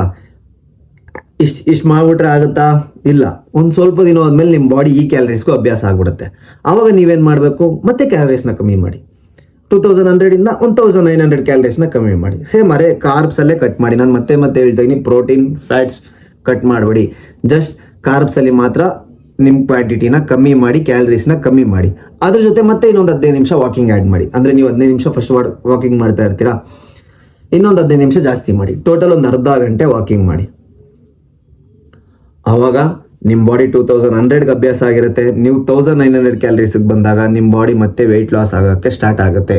ಇಷ್ಟು ಮಾಡಿಬಿಟ್ರೆ ಆಗುತ್ತಾ? ಇಲ್ಲ. ಒಂದು ಸ್ವಲ್ಪ ದಿನ ಆದಮೇಲೆ ನಿಮ್ಮ ಬಾಡಿ ಈ ಕ್ಯಾಲರೀಸ್ಗೂ ಅಭ್ಯಾಸ ಆಗ್ಬಿಡುತ್ತೆ. ಆವಾಗ ನೀವೇನು ಮಾಡಬೇಕು, ಮತ್ತೆ ಕ್ಯಾಲರೀಸ್ನ ಕಮ್ಮಿ ಮಾಡಿ. 2100ಇಂದ 1900 ಕ್ಯಾಲರೀಸ್ನ ಕಮ್ಮಿ ಮಾಡಿ. ಸೇಮ್ ಅರೆ ಕಾರ್ಬ್ಸಲ್ಲೇ ಕಟ್ ಮಾಡಿ. ನಾನು ಮತ್ತೆ ಹೇಳ್ತಾ ಇದ್ದೀನಿ, ಪ್ರೋಟೀನ್ ಫ್ಯಾಟ್ಸ್ ಕಟ್ ಮಾಡಬೇಡಿ. ಜಸ್ಟ್ ಕಾರ್ಬ್ಸಲ್ಲಿ ಮಾತ್ರ ನಿಮ್ಮ ಕ್ವಾಂಟಿಟಿನ ಕಮ್ಮಿ ಮಾಡಿ, ಕ್ಯಾಲರೀಸ್ನ ಕಮ್ಮಿ ಮಾಡಿ. ಅದ್ರ ಜೊತೆ ಮತ್ತೆ ಇನ್ನೊಂದು 15 ನಿಮಿಷ ವಾಕಿಂಗ್ ಆ್ಯಡ್ ಮಾಡಿ. ಅಂದರೆ ನೀವು 15 ನಿಮಿಷ ಫಸ್ಟ್ ವಾಕಿಂಗ್ ಮಾಡ್ತಾ ಇರ್ತೀರಾ, ಇನ್ನೊಂದು 15 ನಿಮಿಷ ಜಾಸ್ತಿ ಮಾಡಿ. ಟೋಟಲ್ ಒಂದು ಅರ್ಧ ಗಂಟೆ ವಾಕಿಂಗ್ ಮಾಡಿ. ಆವಾಗ ನಿಮ್ಮ ಬಾಡಿ 2100ಗೆ ಅಭ್ಯಾಸ ಆಗಿರುತ್ತೆ. ನೀವು 1900 ಕ್ಯಾಲರೀಸ್ಗೆ ಬಂದಾಗ ನಿಮ್ಮ ಬಾಡಿ ಮತ್ತೆ ವೆಯ್ಟ್ ಲಾಸ್ ಆಗೋಕ್ಕೆ ಸ್ಟಾರ್ಟ್ ಆಗುತ್ತೆ.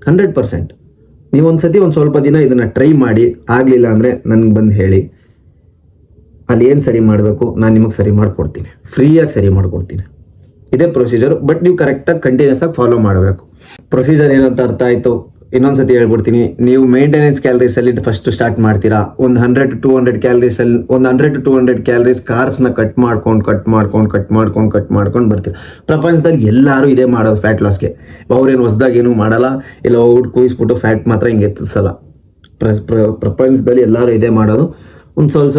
100%. ನೀವು ಒಂದ್ಸತಿ ಒಂದು ಸ್ವಲ್ಪ ದಿನ ಇದನ್ನು ಟ್ರೈ ಮಾಡಿ. ಆಗಲಿಲ್ಲ ಅಂದರೆ ನನಗೆ ಬಂದು ಹೇಳಿ, ಅಲ್ಲಿ ಏನು ಸರಿ ಮಾಡಬೇಕು ನಾನು ನಿಮಗೆ ಸರಿ ಮಾಡಿಕೊಡ್ತೀನಿ, ಫ್ರೀಯಾಗಿ ಸರಿ ಮಾಡಿಕೊಡ್ತೀನಿ. ಇದೇ ಪ್ರೊಸೀಜರ್. ಬಟ್ ನೀವು ಕರೆಕ್ಟಾಗಿ ಕಂಟಿನ್ಯೂಸ್ ಆಗಿ ಫಾಲೋ ಮಾಡಬೇಕು. ಪ್ರೊಸೀಜರ್ ಏನಂತ ಅರ್ಥ ಆಯಿತು? ಇನ್ನೊಂದ್ಸತಿ ಹೇಳ್ಬಿಡ್ತೀನಿ. ನೀವು ಮೇಂಟೆನೆನ್ಸ್ ಕ್ಯಾಲರೀಸಲ್ಲಿ ಫಸ್ಟ್ ಸ್ಟಾರ್ಟ್ ಮಾಡ್ತೀರಾ. ಒಂದು 100 to 200 ಕ್ಯಾಲರೀಸಲ್ಲಿ ಒಂದು 100 to 200 ಕ್ಯಾಲರೀಸ್ ಕಾರ್ಬ್ಸ್ನ ಕಟ್ ಮಾಡ್ಕೊಂಡು ಬರ್ತೀರಾ. ಪ್ರಪಂಚದಲ್ಲಿ ಎಲ್ಲರೂ ಇದೇ ಮಾಡೋದು ಫ್ಯಾಟ್ ಲಾಸ್ಗೆ. ಅವ್ರೇನು ಹೊಸದಾಗಿ ಏನೂ ಮಾಡಲ್ಲ, ಇಲ್ಲ ಔಟ್ ಕೂಯಿಸ್ಬಿಟ್ಟು ಫ್ಯಾಟ್ ಮಾತ್ರ ಹಿಂಗೆ ಎತ್ತಿಸಲ್ಲ. ಪ್ರಪಂಚದಲ್ಲಿ ಎಲ್ಲರೂ ಇದೇ ಮಾಡೋದು. ಒಂದು ಸ್ವಲ್ಪ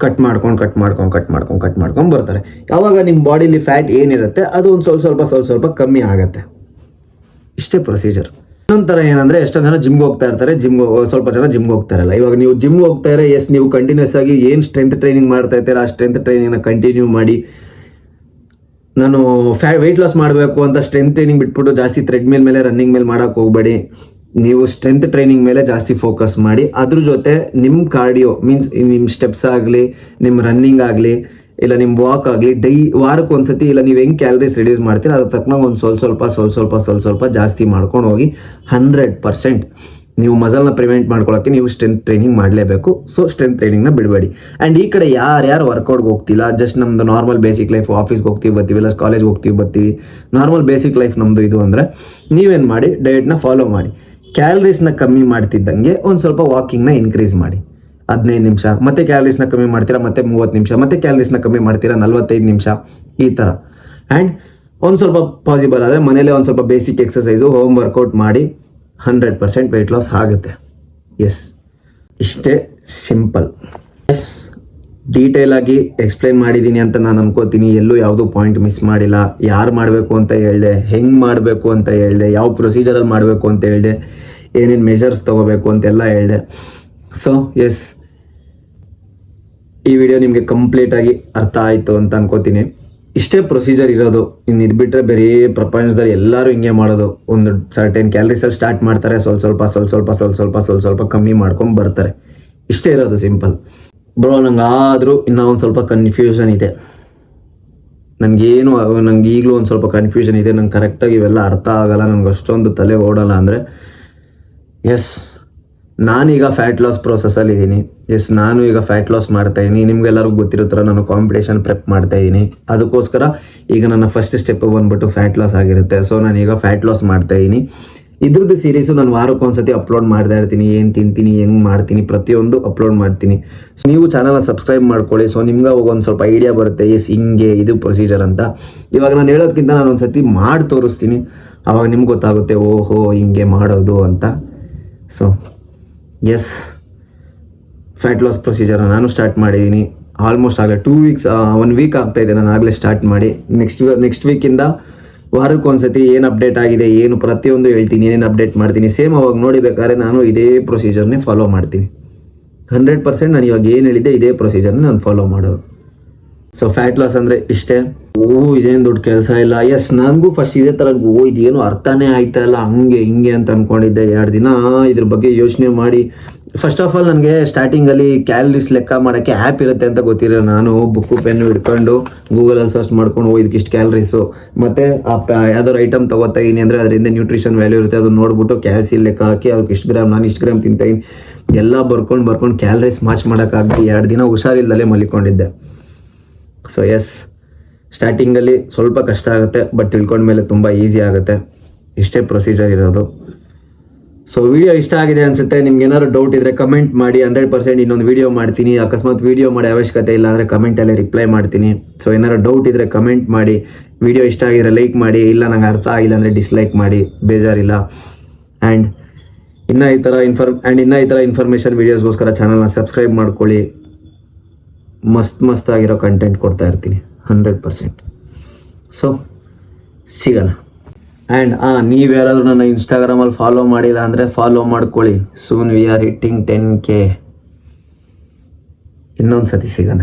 ಕಟ್ ಮಾಡ್ಕೊಂಡು ಬರ್ತಾರೆ. ಆವಾಗ ನಿಮ್ಮ ಬಾಡಿಲಿ ಫ್ಯಾಟ್ ಏನಿರುತ್ತೆ ಅದು ಒಂದು ಸ್ವಲ್ಪ ಕಮ್ಮಿ ಆಗುತ್ತೆ. ಇಷ್ಟೇ ಪ್ರೊಸೀಜರ್. ಇನ್ನೊಂಥರ ಏನಂದರೆ, ಎಷ್ಟೊಂದು ಜನ ಜಿಮ್ಗೆ ಹೋಗ್ತಾ ಇರ್ತಾರೆ, ಸ್ವಲ್ಪ ಜನ ಜಿಮ್ಗೆ ಹೋಗ್ತಾ ಇರಲ್ಲ. ಇವಾಗ ನೀವು ಜಿಮ್ಗೆ ಹೋಗ್ತಾ ಇರೋ, ನೀವು ಕಂಟಿನ್ಯೂಸ್ ಆಗಿ ಏನು ಸ್ಟ್ರೆಂತ್ ಟ್ರೈನಿಂಗ್ ಮಾಡ್ತಾ ಇರ್ತೀರ ಆ ಸ್ಟ್ರೆಂತ್ ಟ್ರೈನಿಂಗ್ನ ಕಂಟಿನ್ಯೂ ಮಾಡಿ. ನಾನು ವೆಯ್ಟ್ ಲಾಸ್ ಮಾಡಬೇಕು ಅಂತ ಸ್ಟ್ರೆಂತ್ ಟ್ರೈನಿಂಗ್ ಬಿಟ್ಬಿಟ್ಟು ಜಾಸ್ತಿ ಥ್ರೆಡ್ಮಿಲ್ ಮೇಲೆ ರನ್ನಿಂಗ್ ಮೇಲೆ ಮಾಡೋಕ್ಕೆ ಹೋಗಬೇಡಿ. ನೀವು ಸ್ಟ್ರೆಂತ್ ಟ್ರೈನಿಂಗ್ ಮೇಲೆ ಜಾಸ್ತಿ ಫೋಕಸ್ ಮಾಡಿ. ಅದ್ರ ಜೊತೆ ನಿಮ್ಮ ಕಾರ್ಡಿಯೋ ಮೀನ್ಸ್ ನಿಮ್ಮ ಸ್ಟೆಪ್ಸ್ ಆಗಲಿ, ನಿಮ್ಮ ರನ್ನಿಂಗ್ ಆಗಲಿ, ಇಲ್ಲ ನಿಮ್ಮ ವಾಕ್ ಆಗಲಿ, ವಾರಕ್ಕೆ ಒಂದ್ಸತಿ, ಇಲ್ಲ ನೀವು ಹೆಂಗೆ ಕ್ಯಾಲರೀಸ್ ರಿಡ್ಯೂಸ್ ಮಾಡ್ತೀರ ಅದ್ರ ತಕ್ಕನಾಗ ಒಂದು ಸ್ವಲ್ಪ ಜಾಸ್ತಿ ಮಾಡ್ಕೊಂಡು ಹೋಗಿ. 100% ನೀವು ಮಸಲ್ನ ಪ್ರಿವೆಂಟ್ ಮಾಡ್ಕೊಳ್ಳೋಕ್ಕೆ ನೀವು ಸ್ಟ್ರೆಂತ್ ಟ್ರೈನಿಂಗ್ ಮಾಡಲೇಬೇಕು. ಸೊ ಸ್ಟ್ರೆಂತ್ ಟ್ರೈನಿಂಗ್ನ ಬಿಡಬೇಡಿ. ಆ್ಯಂಡ್ ಈ ಕಡೆ ಯಾರು ವರ್ಕೌಟ್ಗೆ ಹೋಗ್ತಿಲ್ಲ, ಜಸ್ಟ್ ನಮ್ಮದು ನಾರ್ಮಲ್ ಬೇಸಿಕ್ ಲೈಫ್, ಆಫೀಸ್ಗೆ ಹೋಗ್ತೀವಿ ಬರ್ತೀವಿ, ಇಲ್ಲ ಕಾಲೇಜ್ಗೆ ಹೋಗ್ತೀವಿ ಬರ್ತೀವಿ, ನಾರ್ಮಲ್ ಬೇಸಿಕ್ ಲೈಫ್ ನಮ್ಮದು ಇದು ಅಂದರೆ, ನೀವೇನು ಮಾಡಿ ಡಯಟ್ನ ಫಾಲೋ ಮಾಡಿ. ಕ್ಯಾಲರೀಸ್ನ ಕಮ್ಮಿ ಮಾಡ್ತಿದ್ದಂಗೆ ಒಂದು ಸ್ವಲ್ಪ ವಾಕಿಂಗ್ನ ಇನ್ಕ್ರೀಸ್ ಮಾಡಿ. 15 ನಿಮಿಷ, ಮತ್ತೆ ಕ್ಯಾಲರೀಸ್ನ ಕಮ್ಮಿ ಮಾಡ್ತೀರಾ, ಮತ್ತೆ 30 ನಿಮಿಷ, ಮತ್ತೆ ಕ್ಯಾಲರೀಸ್ನ ಕಮ್ಮಿ ಮಾಡ್ತೀರಾ 45 ನಿಮಿಷ, ಈ ಥರ. ಆ್ಯಂಡ್ ಒಂದು ಸ್ವಲ್ಪ ಪಾಸಿಬಲ್ ಆದರೆ ಮನೇಲೇ ಒಂದು ಸ್ವಲ್ಪ ಬೇಸಿಕ್ ಎಕ್ಸಸೈಸು, ಹೋಮ್ ವರ್ಕೌಟ್ ಮಾಡಿ. 100% ವೆಯ್ಟ್ ಲಾಸ್ ಆಗುತ್ತೆ. ಎಸ್, ಇಷ್ಟೇ ಸಿಂಪಲ್. ಎಸ್, ಡೀಟೇಲ್ ಆಗಿ ಎಕ್ಸ್ಪ್ಲೈನ್ ಮಾಡಿದ್ದೀನಿ ಅಂತ ನಾನು ಅನ್ಕೋತೀನಿ. ಎಲ್ಲೂ ಯಾವುದೂ ಪಾಯಿಂಟ್ ಮಿಸ್ ಮಾಡಿಲ್ಲ. ಯಾರು ಮಾಡಬೇಕು ಅಂತ ಹೇಳಿದೆ, ಹೆಂಗೆ ಮಾಡಬೇಕು ಅಂತ ಹೇಳಿದೆ, ಯಾವ ಪ್ರೊಸೀಜರಲ್ಲಿ ಮಾಡಬೇಕು ಅಂತ ಹೇಳಿದೆ, ಏನೇನು ಮೆಜರ್ಸ್ ತೊಗೋಬೇಕು ಅಂತೆಲ್ಲ ಹೇಳಿದೆ. ಸೊ ಎಸ್, ಈ ವಿಡಿಯೋ ನಿಮಗೆ ಕಂಪ್ಲೀಟಾಗಿ ಅರ್ಥ ಆಯಿತು ಅಂತ ಅನ್ಕೋತೀನಿ. ಇಷ್ಟೇ ಪ್ರೊಸೀಜರ್ ಇರೋದು. ಇನ್ನು ಇದು ಬಿಟ್ಟರೆ ಬೇರೆ ಪ್ರಪಂಚದಲ್ಲಿ ಎಲ್ಲರೂ ಹಿಂಗೆ ಮಾಡೋದು. ಒಂದು ಸರ್ಟೆನ್ ಕ್ಯಾಲರೀಸಲ್ಲಿ ಸ್ಟಾರ್ಟ್ ಮಾಡ್ತಾರೆ, ಸ್ವಲ್ಪ ಕಮ್ಮಿ ಮಾಡ್ಕೊಂಡು ಬರ್ತಾರೆ. ಇಷ್ಟೇ ಇರೋದು, ಸಿಂಪಲ್. ಬ್ರೋ, ನಂಗಾದರೂ ಇನ್ನೂ ಒಂದು ಸ್ವಲ್ಪ ಕನ್ಫ್ಯೂಷನ್ ಇದೆ. ನಂಗೆ ಈಗಲೂ ಒಂದು ಸ್ವಲ್ಪ ಕನ್ಫ್ಯೂಷನ್ ಇದೆ. ನಂಗೆ ಕರೆಕ್ಟಾಗಿ ಇವೆಲ್ಲ ಅರ್ಥ ಆಗಲ್ಲ, ನನಗೆ ಅಷ್ಟೊಂದು ತಲೆ ಓಡಲ್ಲ. ಅಂದರೆ ಎಸ್, ನಾನೀಗ ಫ್ಯಾಟ್ ಲಾಸ್ ಪ್ರೋಸೆಸ್ಸಲ್ಲಿ ಇದ್ದೀನಿ. ಎಸ್, ನಾನು ಈಗ ಫ್ಯಾಟ್ ಲಾಸ್ ಮಾಡ್ತಾಯಿದ್ದೀನಿ. ನಿಮಗೆಲ್ಲರಿಗೂ ಗೊತ್ತಿರೋ ಥರ ನಾನು ಕಾಂಪಿಟೇಷನ್ ಪ್ರೆಪ್ ಮಾಡ್ತಾಯಿದ್ದೀನಿ. ಅದಕ್ಕೋಸ್ಕರ ಈಗ ನನ್ನ ಫಸ್ಟ್ ಸ್ಟೆಪ್ ಬಂದ್ಬಿಟ್ಟು ಫ್ಯಾಟ್ ಲಾಸ್ ಆಗಿರುತ್ತೆ. ಸೊ ನಾನೀಗ ಫ್ಯಾಟ್ ಲಾಸ್ ಮಾಡ್ತಾಯಿದ್ದೀನಿ. ಇದ್ರದ್ದು ಸೀರೀಸು ನಾನು ವಾರಕ್ಕೊಂದ್ಸತಿ ಅಪ್ಲೋಡ್ ಮಾಡ್ತಾ ಇರ್ತೀನಿ. ಏನು ತಿಂತೀನಿ, ಹೆಂಗೆ ಮಾಡ್ತೀನಿ, ಪ್ರತಿಯೊಂದು ಅಪ್ಲೋಡ್ ಮಾಡ್ತೀನಿ. ಸೊ ನೀವು ಚಾನಲ್ನ ಸಬ್ಸ್ಕ್ರೈಬ್ ಮಾಡ್ಕೊಳ್ಳಿ. ಸೊ ನಿಮ್ಗೆ ಒಂದು ಸ್ವಲ್ಪ ಐಡಿಯಾ ಬರುತ್ತೆ, ಎಸ್ ಹಿಂಗೆ ಇದು ಪ್ರೊಸೀಜರ್ ಅಂತ. ಇವಾಗ ನಾನು ಹೇಳೋದಕ್ಕಿಂತ ನಾನು ಒಂದು ಸತಿ ಮಾಡಿ ತೋರಿಸ್ತೀನಿ, ಆವಾಗ ನಿಮ್ಗೆ ಗೊತ್ತಾಗುತ್ತೆ, ಓಹೋ ಹಿಂಗೆ ಮಾಡೋದು ಅಂತ. ಸೊ ಎಸ್, ಫ್ಯಾಟ್ ಲಾಸ್ ಪ್ರೊಸೀಜರ್ನ ನಾನು ಸ್ಟಾರ್ಟ್ ಮಾಡಿದ್ದೀನಿ. ಆಲ್ಮೋಸ್ಟ್ ಆಗಲೇ 2 ವೀಕ್ಸ್, 1 ವೀಕ್ ಆಗ್ತಾಯಿದೆ ನಾನು ಆಗಲೇ ಸ್ಟಾರ್ಟ್ ಮಾಡಿ. ನೆಕ್ಸ್ಟ್ ವೀಕಿಂದ ವಾರಕ್ಕೊಂದ್ಸತಿ ಏನು ಅಪ್ಡೇಟ್ ಆಗಿದೆ, ಏನು ಪ್ರತಿಯೊಂದು ಹೇಳ್ತೀನಿ, ಏನೇನು ಅಪ್ಡೇಟ್ ಮಾಡ್ತೀನಿ. ಸೇಮ್ ಅವಾಗ ನೋಡಿಬೇಕಾದ್ರೆ ನಾನು ಇದೇ ಪ್ರೊಸೀಜರ್ನೇ ಫಾಲೋ ಮಾಡ್ತೀನಿ. 100% ನಾನು ಇವಾಗ ಏನು ಹೇಳಿದ್ದೆ ಇದೇ ಪ್ರೊಸೀಜರ್ನ ನಾನು ಫಾಲೋ ಮಾಡೋದು. ಸೊ ಫ್ಯಾಟ್ ಲಾಸ್ ಅಂದರೆ ಇಷ್ಟೇ. ಇದೇನು ದೊಡ್ಡ ಕೆಲಸ ಇಲ್ಲ. ಎಸ್, ನನಗೂ ಫಸ್ಟ್ ಇದೇ ಥರ ಇದೇನು ಅರ್ಥನೇ ಆಯ್ತಾ ಇಲ್ಲ, ಹಂಗೆ ಹಿಂಗೆ ಅಂತ ಅಂದ್ಕೊಂಡಿದ್ದೆ. 2 ದಿನ ಇದ್ರ ಬಗ್ಗೆ ಯೋಚನೆ ಮಾಡಿ, ಫಸ್ಟ್ ಆಫ್ ಆಲ್ ನನಗೆ ಸ್ಟಾರ್ಟಿಂಗಲ್ಲಿ ಕ್ಯಾಲರೀಸ್ ಲೆಕ್ಕ ಮಾಡೋಕ್ಕೆ ಆ್ಯಪ್ ಇರುತ್ತೆ ಅಂತ ಗೊತ್ತಿರಲಿಲ್ಲ. ನಾನು ಬುಕ್ಕು ಪೆನ್ನು ಹಿಡ್ಕೊಂಡು ಗೂಗಲಲ್ಲಿ ಸರ್ಚ್ ಮಾಡ್ಕೊಂಡು ಇದಕ್ಕಿಷ್ಟು ಕ್ಯಾಲರೀಸು, ಮತ್ತು ಯಾವ್ದಾದ್ರು ಐಟಮ್ ತೊಗೋತಾಯಿನಿ ಅಂದರೆ ಅದರಿಂದ ನ್ಯೂಟ್ರಿಷನ್ ವ್ಯಾಲ್ಯೂ ಇರುತ್ತೆ, ಅದನ್ನ ನೋಡ್ಬಿಟ್ಟು ಕ್ಯಾಲ್ಸಿ ಲೆಕ್ಕ ಹಾಕಿ ಅದಕ್ಕೆ ಇಷ್ಟು ಗ್ರಾಮ್, ನಾನು ಇಷ್ಟು ಗ್ರಾಮ್ ತಿಂತಾಯಿನಿ ಎಲ್ಲ ಬರ್ಕೊಂಡು ಕ್ಯಾಲರೀಸ್ ಮಾರ್ಚ್ ಮಾಡೋಕ್ಕಾಗಲಿ 2 ದಿನ ಹುಷಾರಿಲ್ಲದಲ್ಲೇ ಮಲಿಕೊಂಡಿದ್ದೆ. ಸೊ ಎಸ್, ಸ್ಟಾರ್ಟಿಂಗಲ್ಲಿ ಸ್ವಲ್ಪ ಕಷ್ಟ ಆಗುತ್ತೆ, ಬಟ್ ತಿಳ್ಕೊಂಡ್ಮೇಲೆ ತುಂಬ ಈಸಿ ಆಗುತ್ತೆ. ಇಷ್ಟೇ ಪ್ರೊಸೀಜರ್ ಇರೋದು. ಸೊ ವಿಡಿಯೋ ಇಷ್ಟ ಆಗಿದೆ ಅನಿಸುತ್ತೆ. ನಿಮ್ಗೆ ಏನಾದ್ರು ಡೌಟ್ ಇದ್ದರೆ ಕಮೆಂಟ್ ಮಾಡಿ. 100% ಇನ್ನೊಂದು ವೀಡಿಯೋ ಮಾಡ್ತೀನಿ. ಅಕಸ್ಮಾತ್ ವೀಡಿಯೋ ಮಾಡಿ ಅವಶ್ಯಕತೆ ಇಲ್ಲ ಅಂದರೆ ಕಮೆಂಟಲ್ಲಿ ರಿಪ್ಲೈ ಮಾಡ್ತೀನಿ. ಸೊ ಏನಾದ್ರು ಡೌಟ್ ಇದ್ದರೆ ಕಮೆಂಟ್ ಮಾಡಿ. ವಿಡಿಯೋ ಇಷ್ಟ ಆಗಿದ್ರೆ ಲೈಕ್ ಮಾಡಿ, ಇಲ್ಲ ನಂಗೆ ಅರ್ಥ ಆಗಿಲ್ಲ ಅಂದರೆ ಡಿಸ್ಲೈಕ್ ಮಾಡಿ, ಬೇಜಾರಿಲ್ಲ. ಆ್ಯಂಡ್ ಇನ್ನೂ ಈ ಥರ ಇನ್ಫಾರ್ಮೇಷನ್ ವೀಡಿಯೋಸ್ಗೋಸ್ಕರ ಚಾನಲ್ನ ಸಬ್ಸ್ಕ್ರೈಬ್ ಮಾಡ್ಕೊಳ್ಳಿ. ಮಸ್ತ್ ಆಗಿರೋ ಕಂಟೆಂಟ್ ಕೊಡ್ತಾ ಇರ್ತೀನಿ 100%. ಸೊ ಸಿಗೋಣ. ಆ್ಯಂಡ್ ನೀವ್ಯಾರಾದ್ರೂ ನನ್ನ ಇನ್ಸ್ಟಾಗ್ರಾಮಲ್ಲಿ ಫಾಲೋ ಮಾಡಿಲ್ಲ ಅಂದರೆ ಫಾಲೋ ಮಾಡ್ಕೊಳ್ಳಿ. Soon we are hitting 10K. ಇನ್ನೊಂದು ಸತಿ ಸಿಗೋಣ.